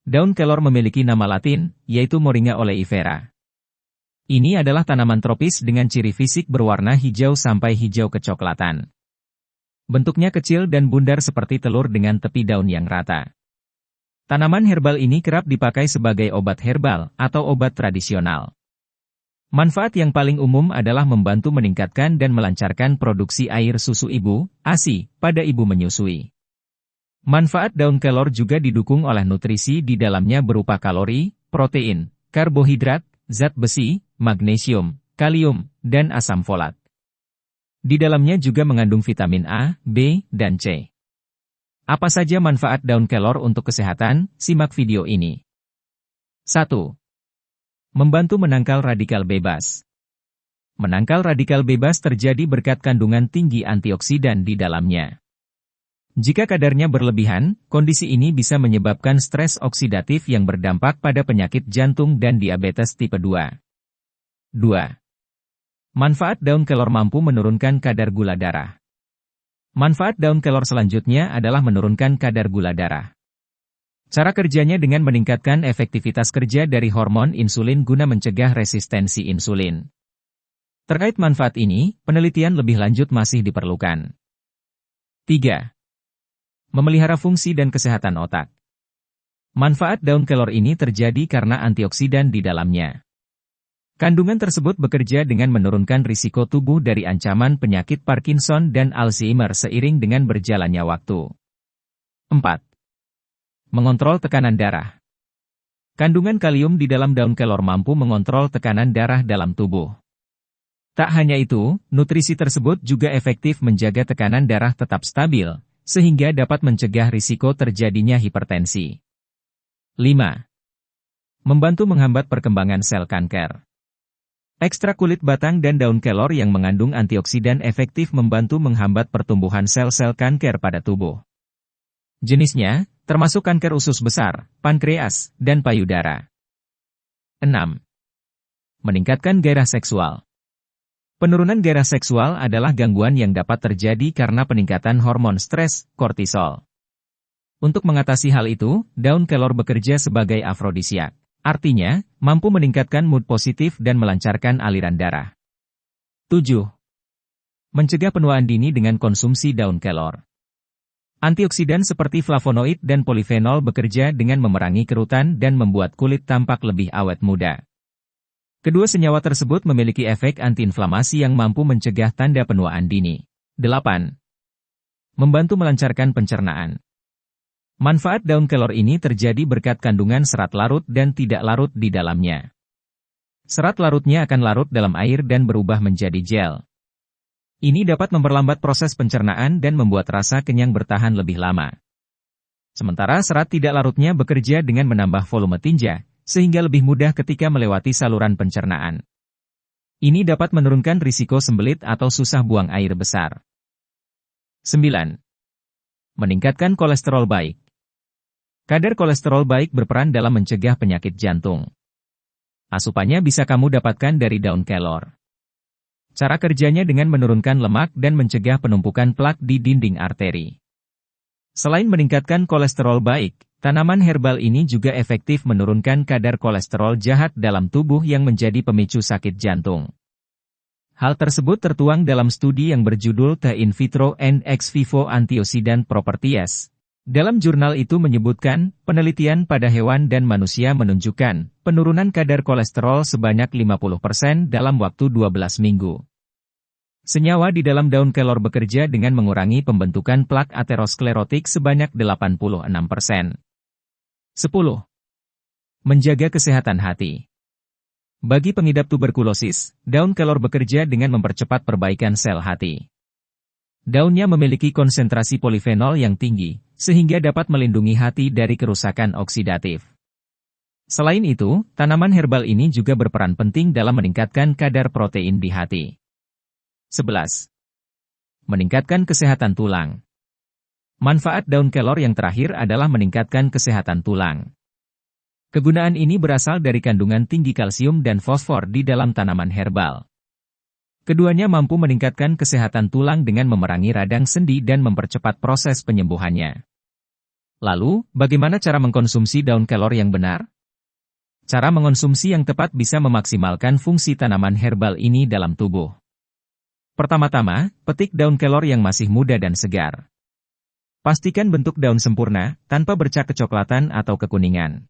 Daun kelor memiliki nama latin, yaitu Moringa oleifera. Ini adalah tanaman tropis dengan ciri fisik berwarna hijau sampai hijau kecoklatan. Bentuknya kecil dan bundar seperti telur dengan tepi daun yang rata. Tanaman herbal ini kerap dipakai sebagai obat herbal atau obat tradisional. Manfaat yang paling umum adalah membantu meningkatkan dan melancarkan produksi air susu ibu, ASI, pada ibu menyusui. Manfaat daun kelor juga didukung oleh nutrisi di dalamnya berupa kalori, protein, karbohidrat, zat besi, magnesium, kalium, dan asam folat. Di dalamnya juga mengandung vitamin A, B, dan C. Apa saja manfaat daun kelor untuk kesehatan? Simak video ini. 1. Membantu menangkal radikal bebas. Menangkal radikal bebas terjadi berkat kandungan tinggi antioksidan di dalamnya. Jika kadarnya berlebihan, kondisi ini bisa menyebabkan stres oksidatif yang berdampak pada penyakit jantung dan diabetes tipe 2. 2. Manfaat daun kelor mampu menurunkan kadar gula darah. Manfaat daun kelor selanjutnya adalah menurunkan kadar gula darah. Cara kerjanya dengan meningkatkan efektivitas kerja dari hormon insulin guna mencegah resistensi insulin. Terkait manfaat ini, penelitian lebih lanjut masih diperlukan. 3. Memelihara fungsi dan kesehatan otak. Manfaat daun kelor ini terjadi karena antioksidan di dalamnya. Kandungan tersebut bekerja dengan menurunkan risiko tubuh dari ancaman penyakit Parkinson dan Alzheimer seiring dengan berjalannya waktu. 4. Mengontrol tekanan darah. Kandungan kalium di dalam daun kelor mampu mengontrol tekanan darah dalam tubuh. Tak hanya itu, nutrisi tersebut juga efektif menjaga tekanan darah tetap stabil, sehingga dapat mencegah risiko terjadinya hipertensi. 5. Membantu menghambat perkembangan sel kanker. Ekstrak kulit batang dan daun kelor yang mengandung antioksidan efektif membantu menghambat pertumbuhan sel-sel kanker pada tubuh. Jenisnya, termasuk kanker usus besar, pankreas, dan payudara. 6. Meningkatkan gairah seksual. Penurunan gairah seksual adalah gangguan yang dapat terjadi karena peningkatan hormon stres, kortisol. Untuk mengatasi hal itu, daun kelor bekerja sebagai afrodisiak. Artinya, mampu meningkatkan mood positif dan melancarkan aliran darah. 7. Mencegah penuaan dini dengan konsumsi daun kelor. Antioksidan seperti flavonoid dan polifenol bekerja dengan memerangi kerutan dan membuat kulit tampak lebih awet muda. Kedua senyawa tersebut memiliki efek antiinflamasi yang mampu mencegah tanda penuaan dini. 8. Membantu melancarkan pencernaan. Manfaat daun kelor ini terjadi berkat kandungan serat larut dan tidak larut di dalamnya. Serat larutnya akan larut dalam air dan berubah menjadi gel. Ini dapat memperlambat proses pencernaan dan membuat rasa kenyang bertahan lebih lama. Sementara serat tidak larutnya bekerja dengan menambah volume tinja, sehingga lebih mudah ketika melewati saluran pencernaan. Ini dapat menurunkan risiko sembelit atau susah buang air besar. 9. Meningkatkan kolesterol baik. Kadar kolesterol baik berperan dalam mencegah penyakit jantung. Asupannya bisa kamu dapatkan dari daun kelor. Cara kerjanya dengan menurunkan lemak dan mencegah penumpukan plak di dinding arteri. Selain meningkatkan kolesterol baik, tanaman herbal ini juga efektif menurunkan kadar kolesterol jahat dalam tubuh yang menjadi pemicu sakit jantung. Hal tersebut tertuang dalam studi yang berjudul The In Vitro and Ex Vivo Antioxidant Properties. Dalam jurnal itu menyebutkan, penelitian pada hewan dan manusia menunjukkan penurunan kadar kolesterol sebanyak 50% dalam waktu 12 minggu. Senyawa di dalam daun kelor bekerja dengan mengurangi pembentukan plak aterosklerotik sebanyak 86%. 10. Menjaga kesehatan hati. Bagi pengidap tuberkulosis, daun kelor bekerja dengan mempercepat perbaikan sel hati. Daunnya memiliki konsentrasi polifenol yang tinggi, sehingga dapat melindungi hati dari kerusakan oksidatif. Selain itu, tanaman herbal ini juga berperan penting dalam meningkatkan kadar protein di hati. 11. Meningkatkan kesehatan tulang. Manfaat daun kelor yang terakhir adalah meningkatkan kesehatan tulang. Kegunaan ini berasal dari kandungan tinggi kalsium dan fosfor di dalam tanaman herbal. Keduanya mampu meningkatkan kesehatan tulang dengan memerangi radang sendi dan mempercepat proses penyembuhannya. Lalu, bagaimana cara mengkonsumsi daun kelor yang benar? Cara mengonsumsi yang tepat bisa memaksimalkan fungsi tanaman herbal ini dalam tubuh. Pertama-tama, petik daun kelor yang masih muda dan segar. Pastikan bentuk daun sempurna, tanpa bercak kecoklatan atau kekuningan.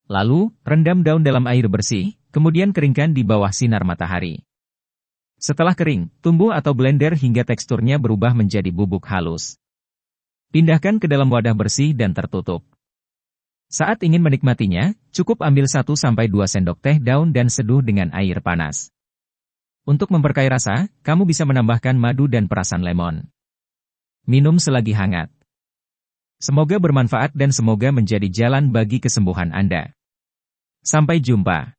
Lalu, rendam daun dalam air bersih, kemudian keringkan di bawah sinar matahari. Setelah kering, tumbuk atau blender hingga teksturnya berubah menjadi bubuk halus. Pindahkan ke dalam wadah bersih dan tertutup. Saat ingin menikmatinya, cukup ambil 1-2 sendok teh daun dan seduh dengan air panas. Untuk memperkaya rasa, kamu bisa menambahkan madu dan perasan lemon. Minum selagi hangat. Semoga bermanfaat dan semoga menjadi jalan bagi kesembuhan Anda. Sampai jumpa.